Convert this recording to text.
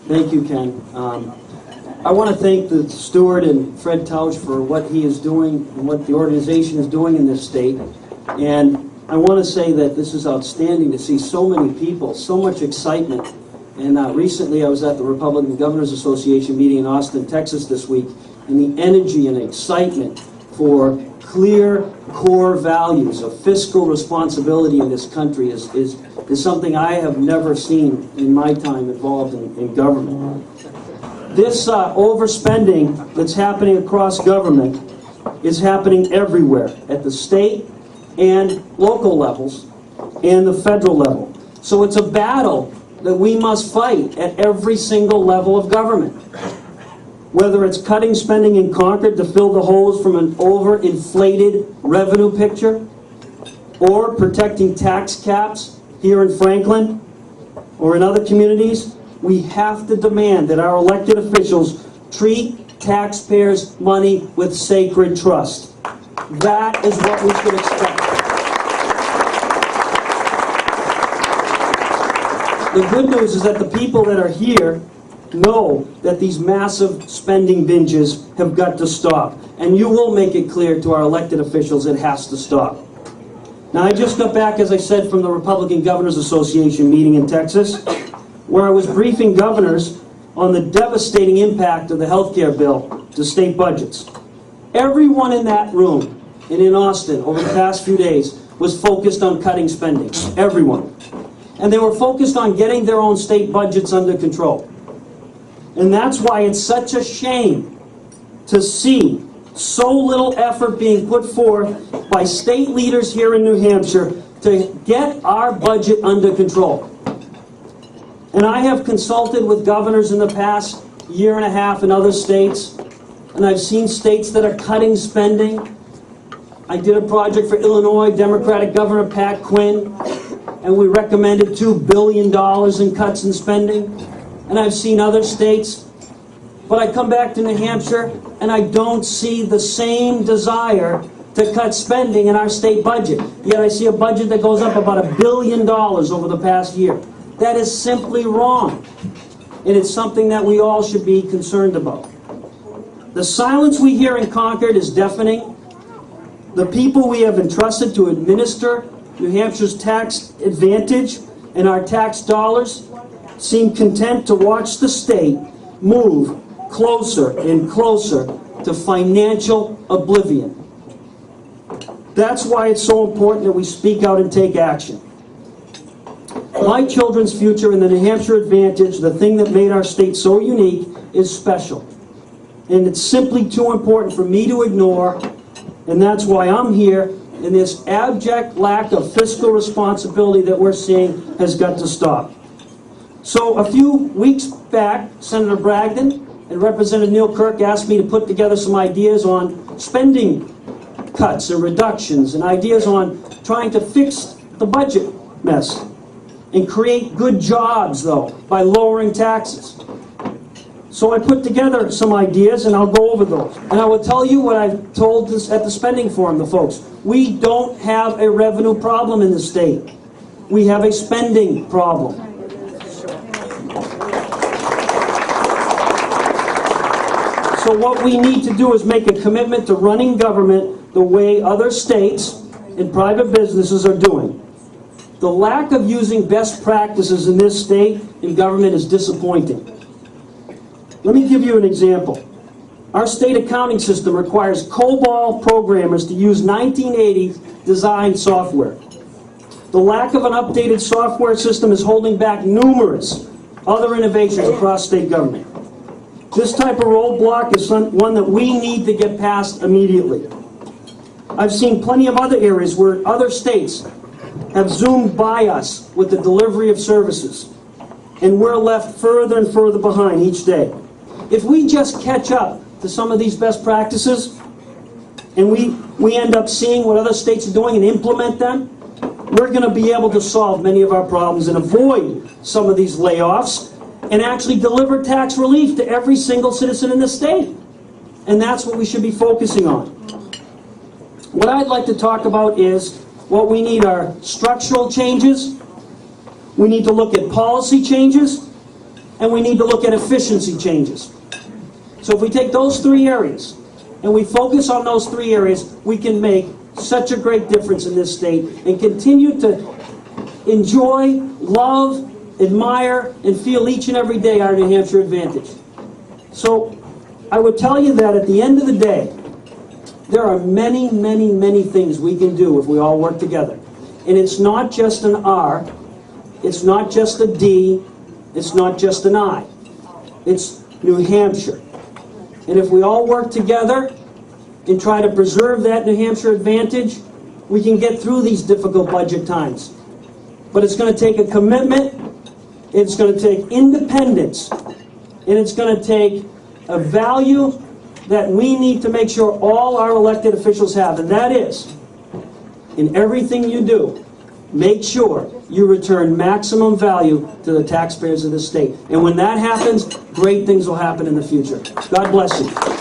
Thank you, Ken. I want to thank the steward and Fred Tausch for what he is doing and what the organization is doing in this state. And I want to say that this is outstanding to see so many people, so much excitement. And recently I was at the Republican Governors Association meeting in Austin, Texas this week, and the energy and excitement for clear core values of fiscal responsibility in this country is something I have never seen in my time involved in government. This overspending that's happening across government is happening everywhere, at the state and local levels and the federal level. So it's a battle that we must fight at every single level of government. Whether it's cutting spending in Concord to fill the holes from an overinflated revenue picture, or protecting tax caps here in Franklin or in other communities, we have to demand that our elected officials treat taxpayers' money with sacred trust. That is what we should expect. The good news is that the people that are here know that these massive spending binges have got to stop. And you will make it clear to our elected officials it has to stop. Now, I just got back, as I said, from the Republican Governors Association meeting in Texas, where I was briefing governors on the devastating impact of the health care bill to state budgets. Everyone in that room and in Austin over the past few days was focused on cutting spending. Everyone. And they were focused on getting their own state budgets under control. And that's why it's such a shame to see so little effort being put forth by state leaders here in New Hampshire to get our budget under control. And I have consulted with governors in the past year and a half in other states, and I've seen states that are cutting spending. I did a project for Illinois, Democratic Governor Pat Quinn, and we recommended $2 billion in cuts in spending. And I've seen other states. But I come back to New Hampshire, and I don't see the same desire to cut spending in our state budget. Yet I see a budget that goes up about $1 billion over the past year. That is simply wrong. And it's something that we all should be concerned about. The silence we hear in Concord is deafening. The people we have entrusted to administer New Hampshire's tax advantage and our tax dollars seem content to watch the state move closer and closer to financial oblivion. That's why it's so important that we speak out and take action. My children's future and the New Hampshire advantage, the thing that made our state so unique, is special. And it's simply too important for me to ignore, and that's why I'm here. And this abject lack of fiscal responsibility that we're seeing has got to stop. So a few weeks back, Senator Bragdon and Representative Neil Kirk asked me to put together some ideas on spending cuts and reductions, and ideas on trying to fix the budget mess and create good jobs, though, by lowering taxes. So I put together some ideas, and I'll go over those. And I will tell you what I told this at the spending forum, the folks. We don't have a revenue problem in the state. We have a spending problem. So what we need to do is make a commitment to running government the way other states and private businesses are doing. The lack of using best practices in this state in government is disappointing. Let me give you an example. Our state accounting system requires COBOL programmers to use 1980s designed software. The lack of an updated software system is holding back numerous other innovations across state government. This type of roadblock is one that we need to get past immediately. I've seen plenty of other areas where other states have zoomed by us with the delivery of services, and we're left further and further behind each day. If we just catch up to some of these best practices, and we end up seeing what other states are doing and implement them, we're going to be able to solve many of our problems and avoid some of these layoffs and actually deliver tax relief to every single citizen in the state. And that's what we should be focusing on. What I'd like to talk about is what we need are structural changes. We need to look at policy changes. and we need to look at efficiency changes. So if we take those three areas and we focus on those three areas, we can make such a great difference in this state and continue to enjoy, love, admire, and feel each and every day our New Hampshire advantage. So I would tell you that at the end of the day, there are many, many, many things we can do if we all work together. And it's not just an R, it's not just a D, it's not just an I. It's New Hampshire. And if we all work together and try to preserve that New Hampshire advantage, we can get through these difficult budget times. But it's going to take a commitment, it's going to take independence, and it's going to take a value that we need to make sure all our elected officials have, and that is, in everything you do, make sure you return maximum value to the taxpayers of the state. And when that happens, great things will happen in the future. God bless you.